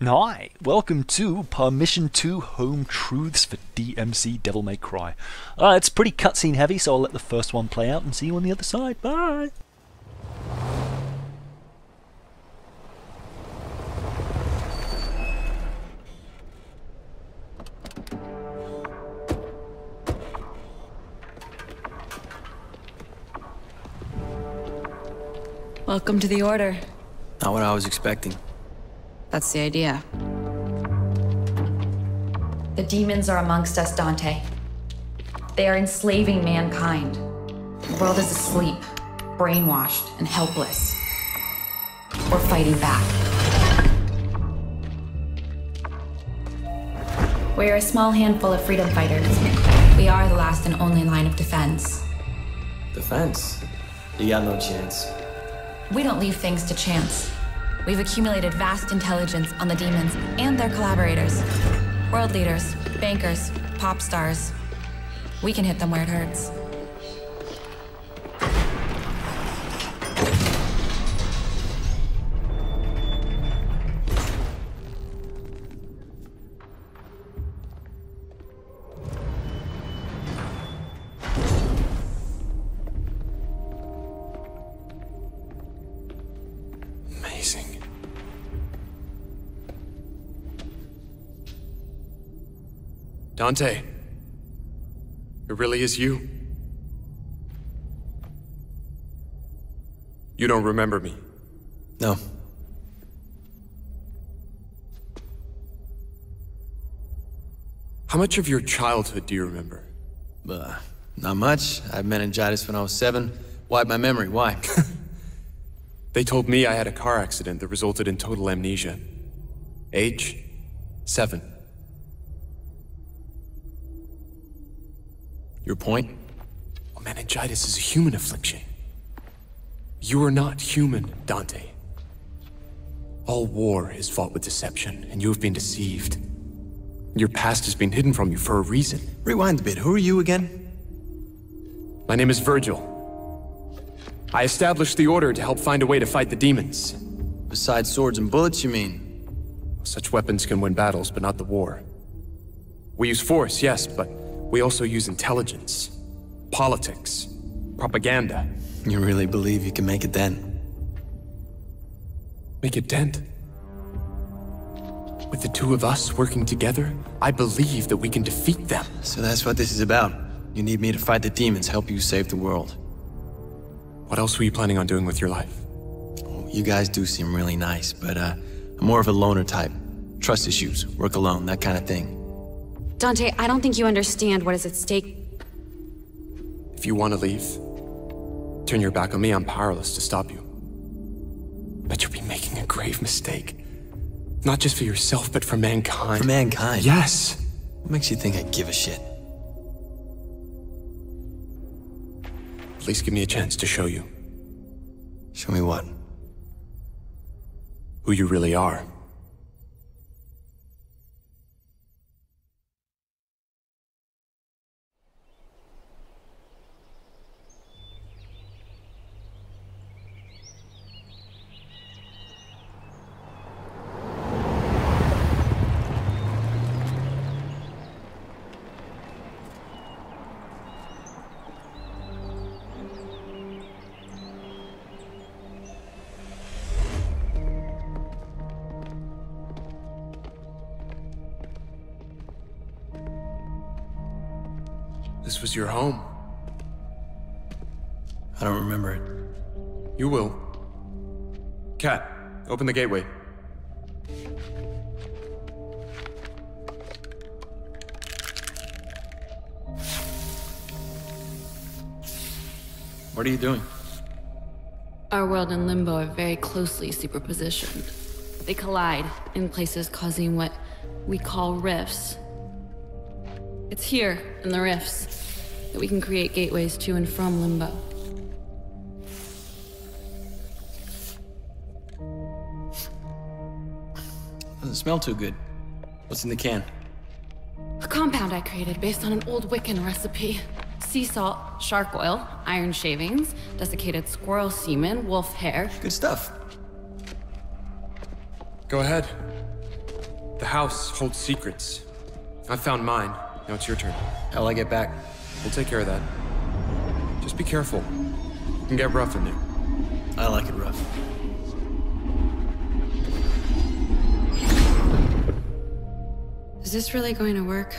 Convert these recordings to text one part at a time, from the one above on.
Hi, welcome to Permission 2 Home Truths for DmC Devil May Cry. It's pretty cutscene heavy, so I'll let the first one play out and see you on the other side. Bye! Welcome to the Order. Not what I was expecting. That's the idea. The demons are amongst us, Dante. They are enslaving mankind. The world is asleep, brainwashed, and helpless. We're fighting back. We're a small handful of freedom fighters. We are the last and only line of defense. Defense? You got no chance. We don't leave things to chance. We've accumulated vast intelligence on the demons and their collaborators. World leaders, bankers, pop stars. We can hit them where it hurts. Amazing. Dante, it really is you. You don't remember me. No. How much of your childhood do you remember? Not much. I had meningitis when I was 7. Wiped my memory. Why? They told me I had a car accident that resulted in total amnesia. Age? 7. Your point? Well, meningitis is a human affliction. You are not human, Dante. All war is fought with deception, and you have been deceived. Your past has been hidden from you for a reason. Rewind a bit. Who are you again? My name is Vergil. I established the Order to help find a way to fight the demons. Besides swords and bullets, you mean? Such weapons can win battles, but not the war. We use force, yes, but we also use intelligence, politics, propaganda. You really believe you can make a dent? Make a dent? With the two of us working together, I believe that we can defeat them. So that's what this is about. You need me to fight the demons, help you save the world. What else were you planning on doing with your life? Oh, you guys do seem really nice, but I'm more of a loner type. Trust issues, work alone, that kind of thing. Dante, I don't think you understand what is at stake. If you want to leave, turn your back on me, I'm powerless to stop you. But you'll be making a grave mistake. Not just for yourself, but for mankind. For mankind? Yes! What makes you think I give a shit? Please give me a chance to show you. Show me what? Who you really are. This was your home. I don't remember it. You will. Kat, open the gateway. What are you doing? Our world and Limbo are very closely superpositioned. They collide in places causing what we call rifts. It's here, in the rifts, that we can create gateways to and from Limbo. Doesn't smell too good. What's in the can? A compound I created based on an old Wiccan recipe. Sea salt, shark oil, iron shavings, desiccated squirrel semen, wolf hair. Good stuff. Go ahead. The house holds secrets. I found mine. Now it's your turn. How'll I get back? We'll take care of that. Just be careful. It can get rough in there. I like it rough. Is this really going to work?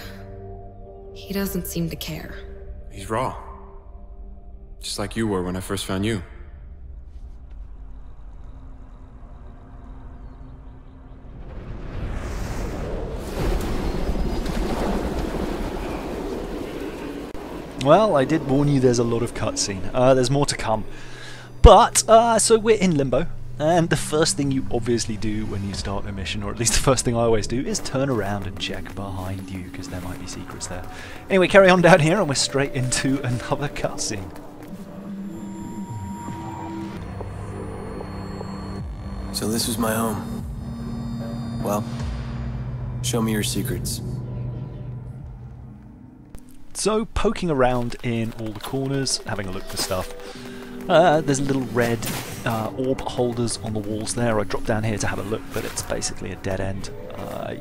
He doesn't seem to care. He's raw. Just like you were when I first found you. Well, I did warn you there's a lot of cutscene. There's more to come. But, so we're in Limbo, and the first thing you obviously do when you start a mission, or at least the first thing I always do, is turn around and check behind you, because there might be secrets there. Anyway, carry on down here, and we're straight into another cutscene. So this was my home. Well, show me your secrets. So, poking around in all the corners, having a look for stuff. There's little red orb holders on the walls there. I dropped down here to have a look, but it's basically a dead end.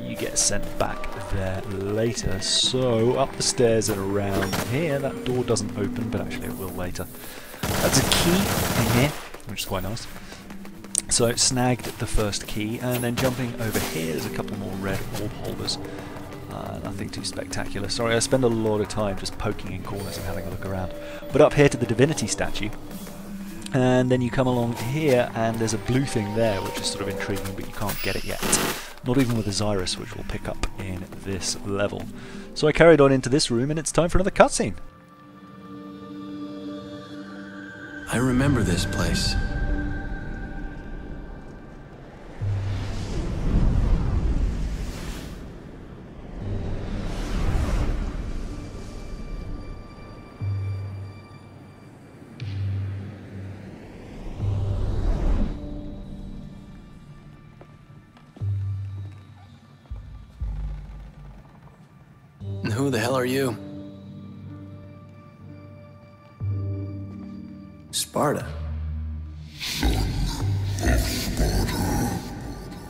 You get sent back there later. So, up the stairs and around here. That door doesn't open, but actually it will later. That's a key in here, which is quite nice. So, snagged the first key, and then jumping over here, there's a couple more red orb holders. Nothing too spectacular. Sorry, I spend a lot of time just poking in corners and having a look around. But up here to the divinity statue. And then you come along here and there's a blue thing there which is sort of intriguing, but you can't get it yet. Not even with the Zyrus, which we'll pick up in this level. So I carried on into this room and it's time for another cutscene. I remember this place. Who the hell are you? Sparta.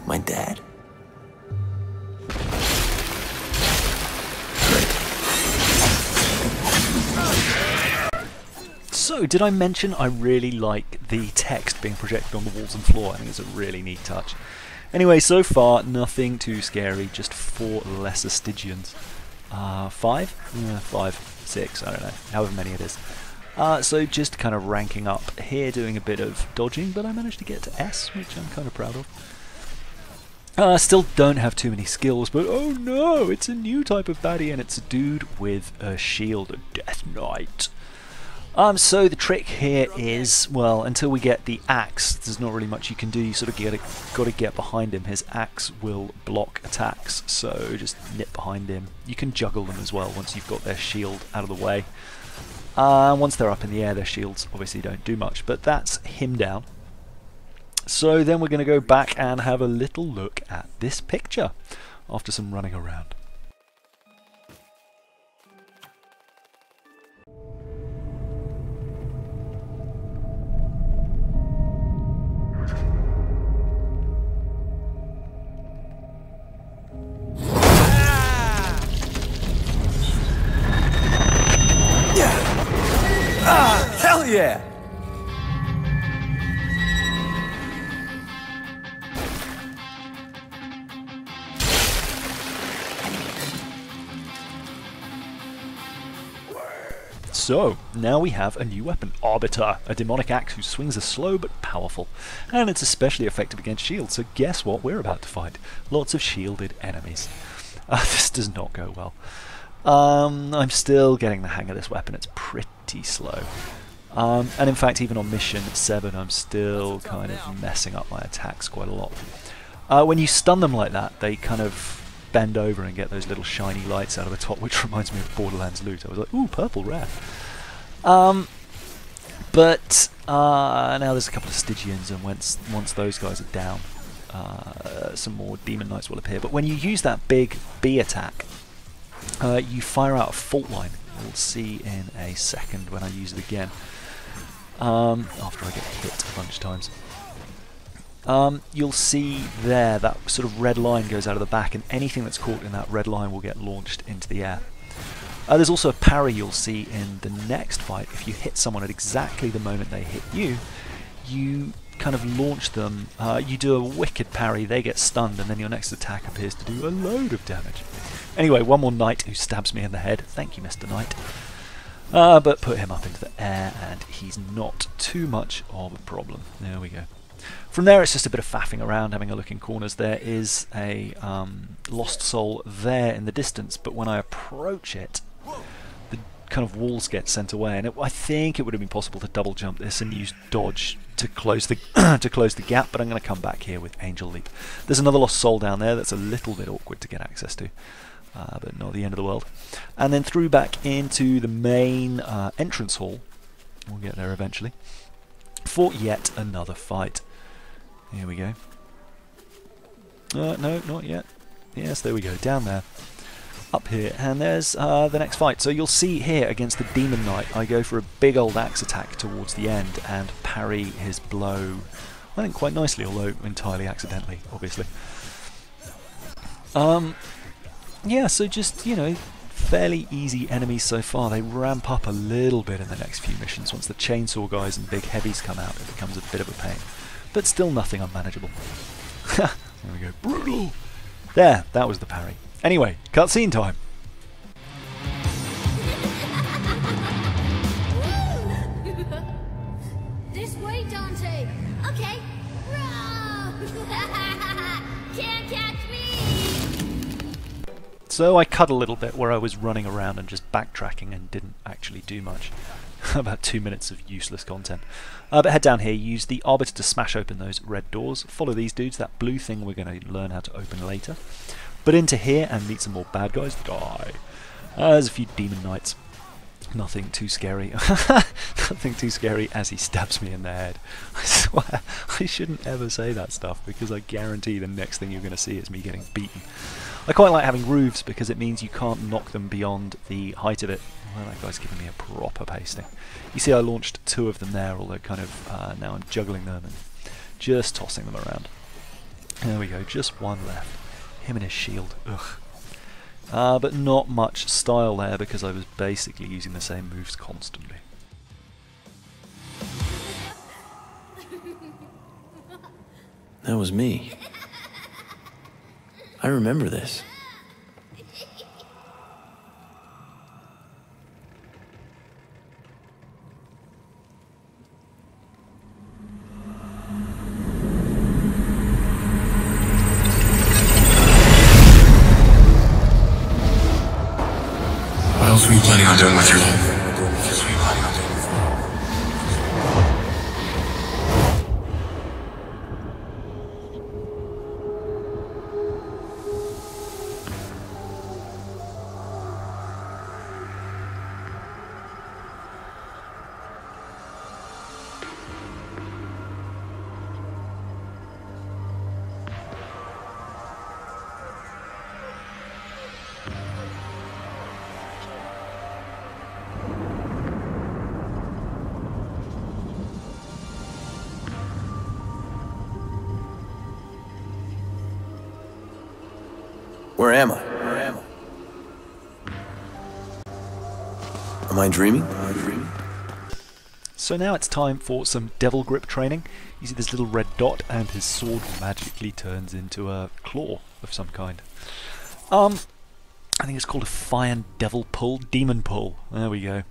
My dad. So, did I mention I really like the text being projected on the walls and floor? I think it's a really neat touch. Anyway, so far, nothing too scary, just 4 lesser Stygians. 5? Yeah, 5, 6, I don't know, however many it is. So just kind of ranking up here, doing a bit of dodging, but I managed to get to S, which I'm kind of proud of. Still don't have too many skills, but oh no, it's a new type of baddie, and it's a dude with a shield, a Death Knight. So the trick here is, well, until we get the axe, there's not really much you can do. You sort of got to get behind him. His axe will block attacks, so just nip behind him. You can juggle them as well once you've got their shield out of the way. Once they're up in the air, their shields obviously don't do much, but that's him down. So then we're going to go back and have a little look at this picture after some running around. Hell yeah! So, now we have a new weapon, Arbiter, a demonic axe whose swings are slow but powerful, and it's especially effective against shields, so guess what we're about to fight? Lots of shielded enemies. This does not go well. I'm still getting the hang of this weapon, it's pretty slow. And in fact, even on mission 7, I'm still kind of messing up my attacks quite a lot. When you stun them like that, they kind of bend over and get those little shiny lights out of the top, which reminds me of Borderlands loot. I was like, ooh, purple, rare. But now there's a couple of Stygians, and once those guys are down, some more Demon Knights will appear. But when you use that big B attack, you fire out a fault line. We'll see in a second when I use it again, after I get hit a bunch of times. you'll see there that sort of red line goes out of the back, and anything that's caught in that red line will get launched into the air. There's also a parry you'll see in the next fight. If you hit someone at exactly the moment they hit you, you kind of launch them, you do a wicked parry, they get stunned, and then your next attack appears to do a load of damage. Anyway, one more knight who stabs me in the head. Thank you, Mr. Knight. But put him up into the air, and he's not too much of a problem. There we go. From there, it's just a bit of faffing around, having a look in corners. There is a lost soul there in the distance, but when I approach it, the kind of walls get sent away, and I think it would have been possible to double jump this and use dodge to close the to close the gap, but I'm going to come back here with Angel Leap. There's another lost soul down there that's a little bit awkward to get access to, but not the end of the world. And then through back into the main entrance hall. We'll get there eventually for yet another fight. Here we go. No, not yet. Yes, there we go. Down there. Up here. And there's the next fight. So you'll see here against the Demon Knight, I go for a big old axe attack towards the end and parry his blow, I think quite nicely, although entirely accidentally, obviously. Yeah, so just, you know, fairly easy enemies so far. They ramp up a little bit in the next few missions. Once the chainsaw guys and big heavies come out, it becomes a bit of a pain. But still nothing unmanageable. There we go. Brutal! There, that was the parry. Anyway, cutscene time! This way, Dante! Okay! Can't catch me! So I cut a little bit where I was running around and just backtracking and didn't actually do much. About 2 minutes of useless content. But head down here, use the Arbiter to smash open those red doors. Follow these dudes, that blue thing we're going to learn how to open later. But into here and meet some more bad guys. Die! There's a few demon knights. Nothing too scary. Nothing too scary as he stabs me in the head. I swear, I shouldn't ever say that stuff because I guarantee the next thing you're going to see is me getting beaten. I quite like having roofs because it means you can't knock them beyond the height of it. Well, that guy's giving me a proper pasting. You see I launched 2 of them there, although kind of now I'm juggling them and just tossing them around. There we go, just one left. Him and his shield. Ugh. But not much style there because I was basically using the same moves constantly. That was me. I remember this. What else were you planning on doing with your life? Where am I? Am I dreaming? So now it's time for some devil grip training. You see this little red dot and his sword magically turns into a claw of some kind. I think it's called a Fire Devil Pull, Demon Pull. There we go.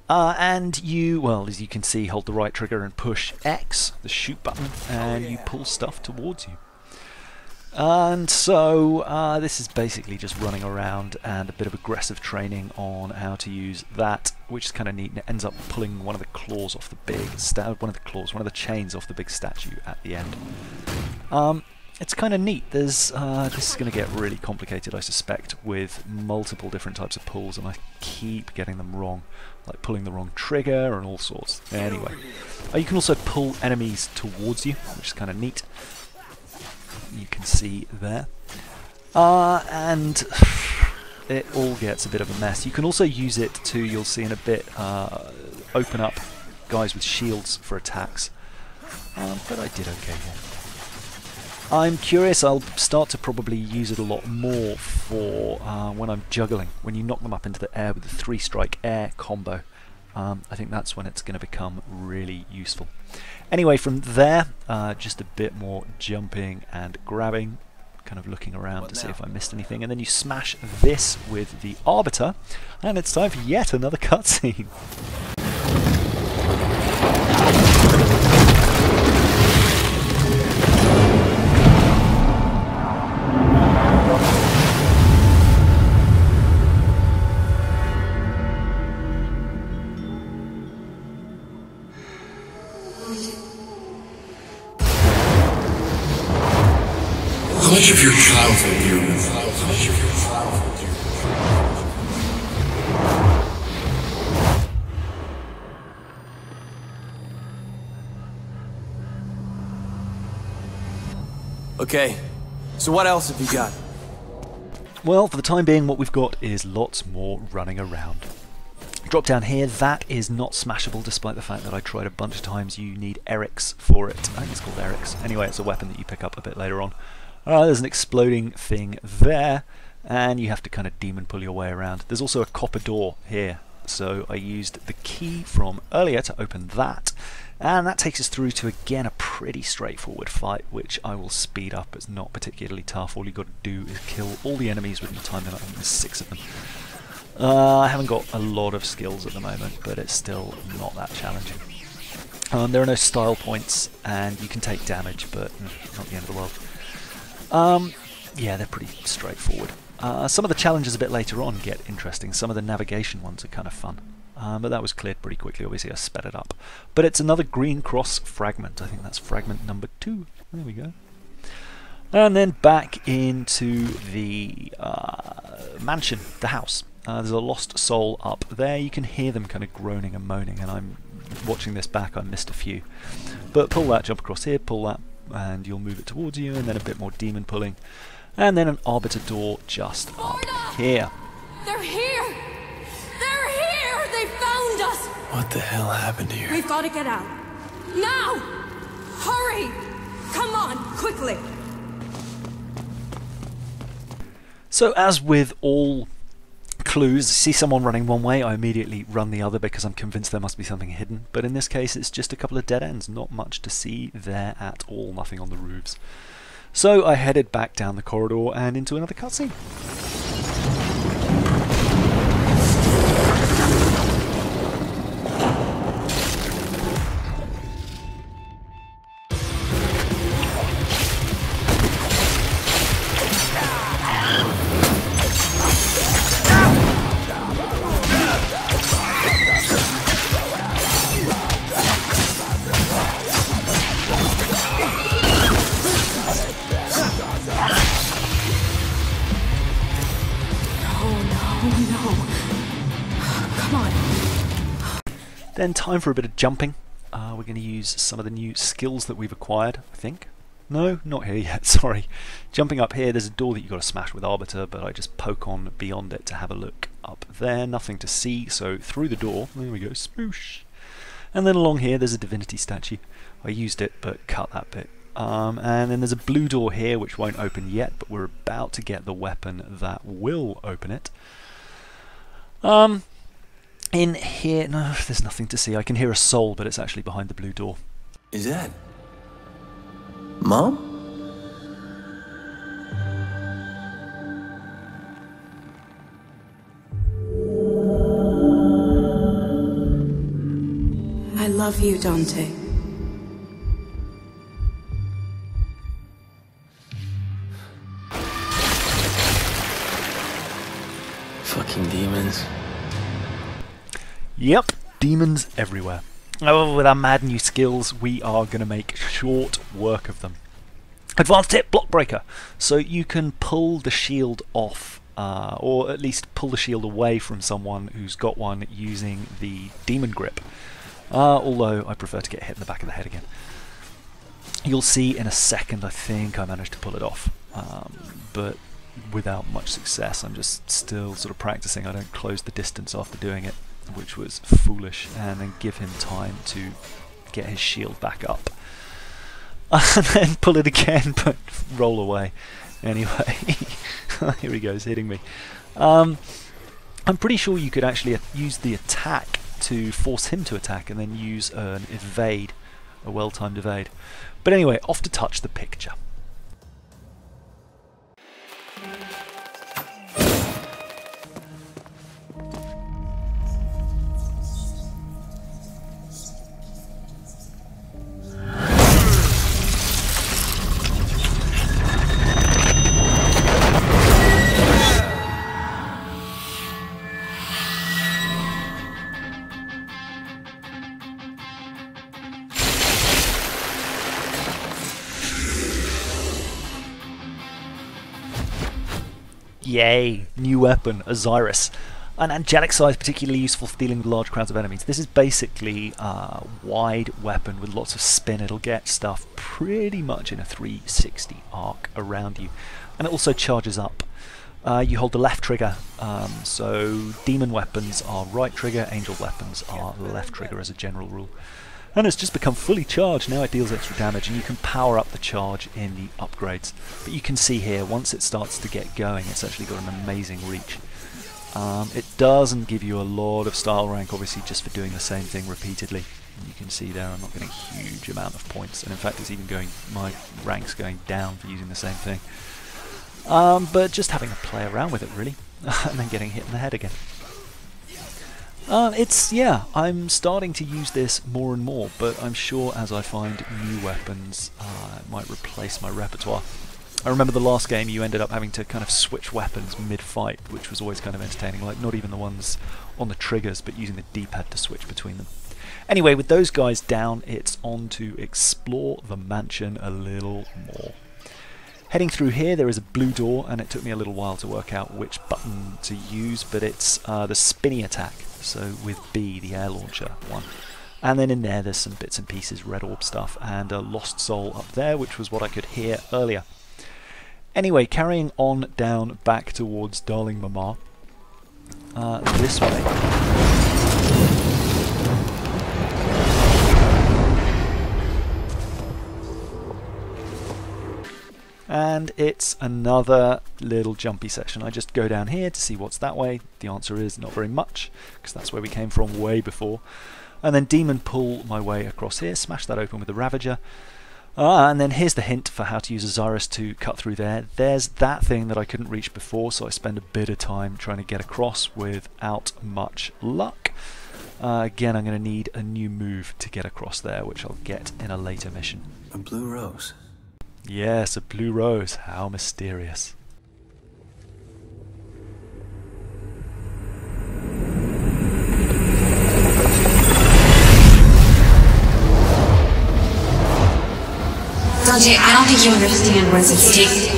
And you, well, as you can see, hold the right trigger and push X, the shoot button, and you pull stuff towards you. And so this is basically just running around and a bit of aggressive training on how to use that, which is kind of neat. And it ends up pulling one of the claws off the big one of the chains off the big statue at the end. It's kind of neat. There's this is going to get really complicated, I suspect, with multiple different types of pulls, and I keep getting them wrong, like pulling the wrong trigger and all sorts. Anyway, you can also pull enemies towards you, which is kind of neat. You can see there. And it all gets a bit of a mess. You can also use it to, you'll see in a bit, open up guys with shields for attacks. But I did okay here. I'm curious, I'll start to probably use it a lot more for when I'm juggling, when you knock them up into the air with the 3-strike air combo. I think that's when it's going to become really useful. Anyway, from there, just a bit more jumping and grabbing, kind of looking around to see if I missed anything, and then you smash this with the Arbiter, and it's time for yet another cutscene. How much of your childhood do you remember? How much of your childhood do you remember? Okay, so what else have you got? Well, for the time being, what we've got is lots more running around. Drop down here, that is not smashable, despite the fact that I tried a bunch of times. You need Eric's for it. I think it's called Eric's. Anyway, it's a weapon that you pick up a bit later on. There's an exploding thing there, and you have to kind of demon pull your way around. There's also a copper door here, so I used the key from earlier to open that, and that takes us through to, again, a pretty straightforward fight, which I will speed up. It's not particularly tough. All you've got to do is kill all the enemies within the time limit. I think there's 6 of them. I haven't got a lot of skills at the moment, but it's still not that challenging. There are no style points, and you can take damage, but not the end of the world. Yeah, they're pretty straightforward. Some of the challenges a bit later on get interesting. Some of the navigation ones are kind of fun. But that was cleared pretty quickly. Obviously, I sped it up. But it's another green cross fragment. I think that's fragment number 2. There we go. And then back into the mansion, the house. There's a lost soul up there. You can hear them kind of groaning and moaning, and I'm watching this back. I missed a few. But pull that, jump across here, pull that, and you'll move it towards you, and then a bit more demon pulling, and then an arbiter door just up here. They're here! They're here! They found us! What the hell happened here? We've got to get out. Now! Hurry! Come on, quickly! So as with all clues, see someone running one way, I immediately run the other because I'm convinced there must be something hidden. But in this case, it's just a couple of dead ends, not much to see there at all, nothing on the roofs. So I headed back down the corridor and into another cutscene. Then time for a bit of jumping. We're going to use some of the new skills that we've acquired, I think. No, not here yet, sorry. Jumping up here, there's a door that you've got to smash with Arbiter, but I just poke on beyond it to have a look up there. Nothing to see, so through the door, there we go, smoosh. And then along here, there's a divinity statue. I used it, but cut that bit. And then there's a blue door here, which won't open yet, but we're about to get the weapon that will open it. In here, no, there's nothing to see. I can hear a soul, but it's actually behind the blue door. Is that Mom? I love you, Dante. Fucking demons. Yep, demons everywhere. Oh, with our mad new skills, we are going to make short work of them. Advanced hit, block breaker. So you can pull the shield off, or at least pull the shield away from someone who's got one using the demon grip. Although I prefer to get hit in the back of the head again. You'll see in a second, I think I managed to pull it off. But without much success. I'm just still sort of practicing. I don't close the distance after doing it, which was foolish, and then give him time to get his shield back up. and then pull it again, but roll away. Anyway, here he goes, hitting me. I'm pretty sure you could actually use the attack to force him to attack, and then use an evade, a well-timed evade. But anyway, off to touch the picture. Yay! New weapon, Osiris. An angelic size particularly useful for dealing with large crowds of enemies. This is basically a wide weapon with lots of spin. It'll get stuff pretty much in a 360 arc around you. And it also charges up. You hold the left trigger, so demon weapons are right trigger, angel weapons are left trigger as a general rule. And it's just become fully charged. Now it deals extra damage, and you can power up the charge in the upgrades. But you can see here, once it starts to get going, it's actually got an amazing reach. It doesn't give you a lot of style rank, obviously, just for doing the same thing repeatedly. And you can see there I'm not getting a huge amount of points, and in fact it's even going, my rank's going down for using the same thing. But just having a play around with it, really, and then getting hit in the head again. Yeah, I'm starting to use this more and more, but I'm sure as I find new weapons, it might replace my repertoire. I remember the last game you ended up having to kind of switch weapons mid-fight, which was always kind of entertaining, like not even the ones on the triggers, but using the D-pad to switch between them. Anyway, with those guys down, it's on to explore the mansion a little more. Heading through here, there is a blue door, and it took me a little while to work out which button to use, but it's the spinny attack, so with B, the air launcher one. And then in there's some bits and pieces, red orb stuff, and a lost soul up there, which was what I could hear earlier. Anyway, carrying on down back towards Darling Mama, this way. And it's another little jumpy section. I just go down here to see what's that way. The answer is not very much, because that's where we came from way before. And then demon pull my way across here, smash that open with the Ravager. And then here's the hint for how to use Osiris to cut through there. There's that thing that I couldn't reach before, so I spend a bit of time trying to get across without much luck. Again, I'm going to need a new move to get across there, which I'll get in a later mission. A blue rose. Yes, a blue rose. How mysterious. Dante, I don't think you understand what's at stake.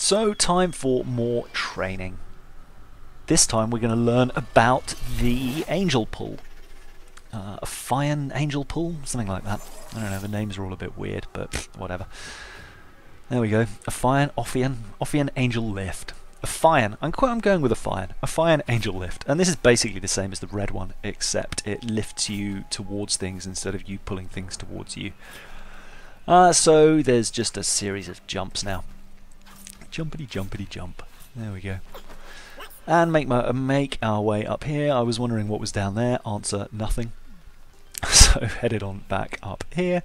So, time for more training. This time we're going to learn about the angel pull. A Fian angel pull? Something like that. I don't know, the names are all a bit weird, but whatever. There we go. A Fian, Ophian angel lift. A Fian, I'm going with a Fian angel lift. And this is basically the same as the red one, except it lifts you towards things instead of you pulling things towards you. So there's just a series of jumps now. Jumpity jumpity jump. There we go. And make our way up here. I was wondering what was down there. Answer, nothing. So headed on back up here.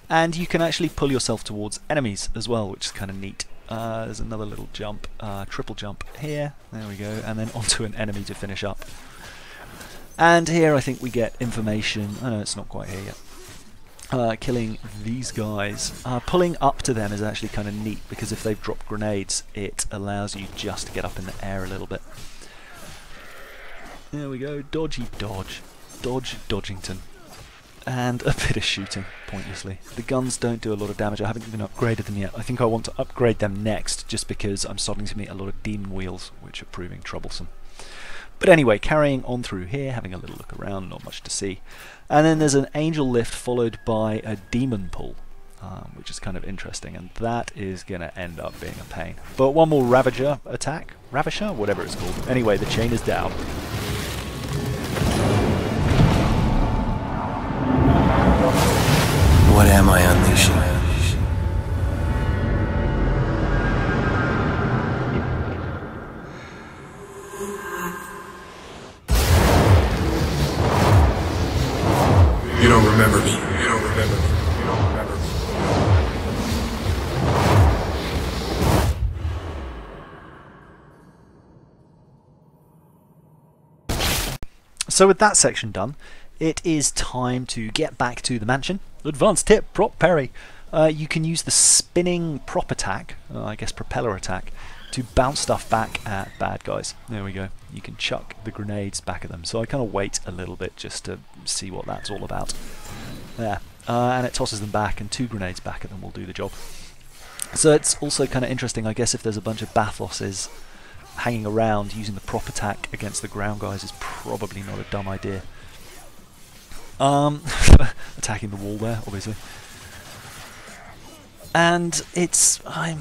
And you can actually pull yourself towards enemies as well, which is kind of neat. There's another little jump, triple jump here. There we go. And then onto an enemy to finish up. And here I think we get information. Oh no, it's not quite here yet. Killing these guys. Pulling up to them is actually kind of neat, because if they've dropped grenades, it allows you just to get up in the air a little bit. There we go. Dodgy dodge. Dodge Dodgington. And a bit of shooting, pointlessly. The guns don't do a lot of damage. I haven't even upgraded them yet. I think I want to upgrade them next, just because I'm starting to meet a lot of demon wheels, which are proving troublesome. But anyway, carrying on through here, having a little look around, not much to see. And then there's an angel lift followed by a demon pull, which is kind of interesting, and that is going to end up being a pain. But one more Ravager attack? Ravisher? Whatever it's called. Anyway, the chain is down. What am I unleashing? You don't remember me. You don't remember me. You don't remember me. So with that section done, it is time to get back to the mansion. Advanced tip, prop parry. You can use the spinning prop attack, I guess propeller attack, to bounce stuff back at bad guys. There we go. You can chuck the grenades back at them. So I kind of wait a little bit just to see what that's all about. There. And it tosses them back, and 2 grenades back at them will do the job. So it's also kind of interesting, I guess, if there's a bunch of Bathlosses hanging around, using the prop attack against the ground guys is probably not a dumb idea. Attacking the wall there, obviously. And it's... I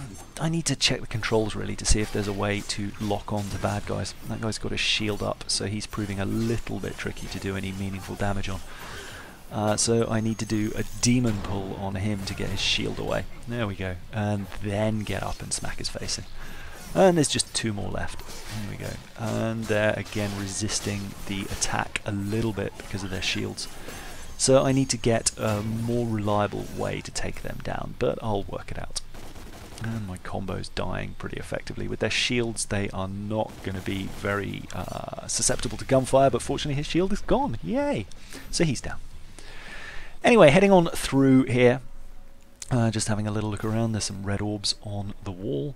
need to check the controls, really, to see if there's a way to lock on to bad guys. That guy's got his shield up, so he's proving a little bit tricky to do any meaningful damage on. So I need to do a demon pull on him to get his shield away. There we go. And then get up and smack his face in. And there's just 2 more left. There we go. And they're again resisting the attack a little bit because of their shields. So I need to get a more reliable way to take them down, but I'll work it out. And my combo's dying pretty effectively. With their shields, they are not going to be very susceptible to gunfire, but fortunately his shield is gone. Yay! So he's down. Anyway, heading on through here. Just having a little look around. There's some red orbs on the wall.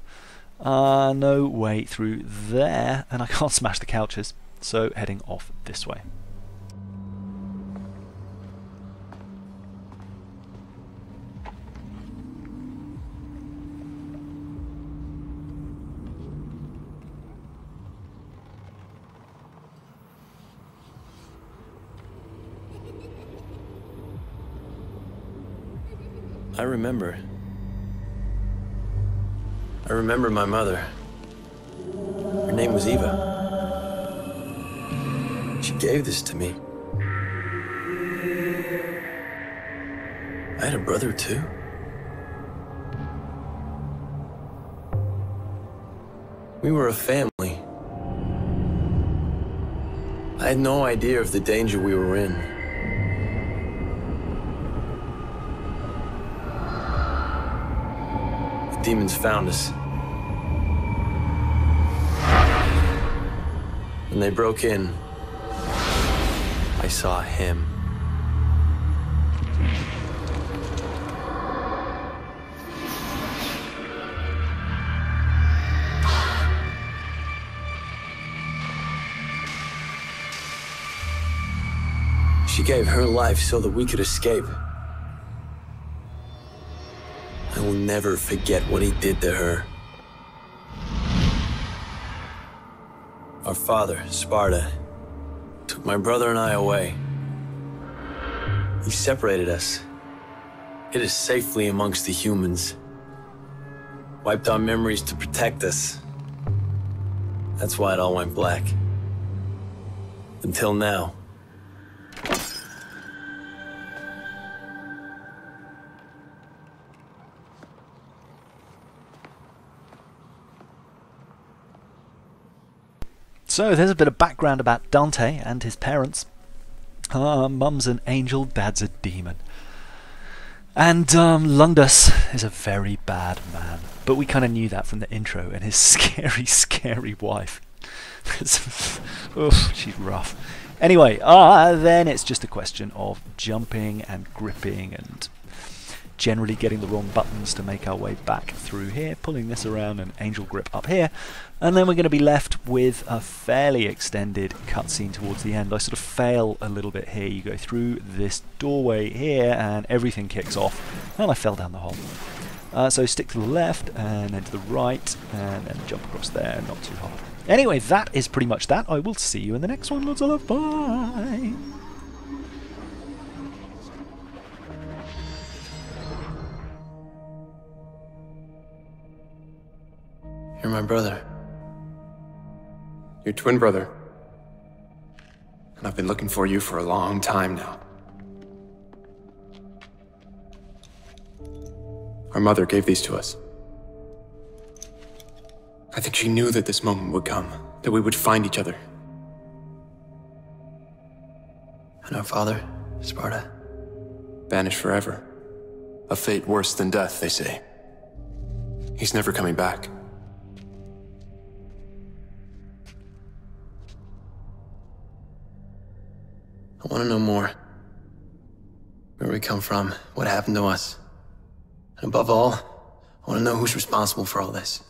No way through there, and I can't smash the couches, so heading off this way. I remember my mother. Her name was Eva. She gave this to me. I had a brother too. We were a family. I had no idea of the danger we were in. The demons found us. When they broke in, I saw him. She gave her life so that we could escape. I will never forget what he did to her. Our father, Sparta, took my brother and I away. He separated us, hid us safely amongst the humans, wiped our memories to protect us. That's why it all went black. Until now. So there's a bit of background about Dante and his parents. Mum's an angel, dad's a demon. And Lundus is a very bad man. But we kind of knew that from the intro, and his scary, scary wife. Oof, she's rough. Anyway, then it's just a question of jumping and gripping and generally getting the wrong buttons to make our way back through here, pulling this around and angel grip up here, and then we're going to be left with a fairly extended cutscene towards the end. I sort of fail a little bit here. You go through this doorway here and everything kicks off, and I fell down the hole. So stick to the left and then to the right and then jump across there, not too hard. Anyway, that is pretty much that. I will see you in the next one. Lots of love. Bye! You're my brother. Your twin brother. And I've been looking for you for a long time now. Our mother gave these to us. I think she knew that this moment would come, that we would find each other. And our father, Sparta? Banished forever. A fate worse than death, they say. He's never coming back. I want to know more. Where we come from, what happened to us. And above all, I want to know who's responsible for all this.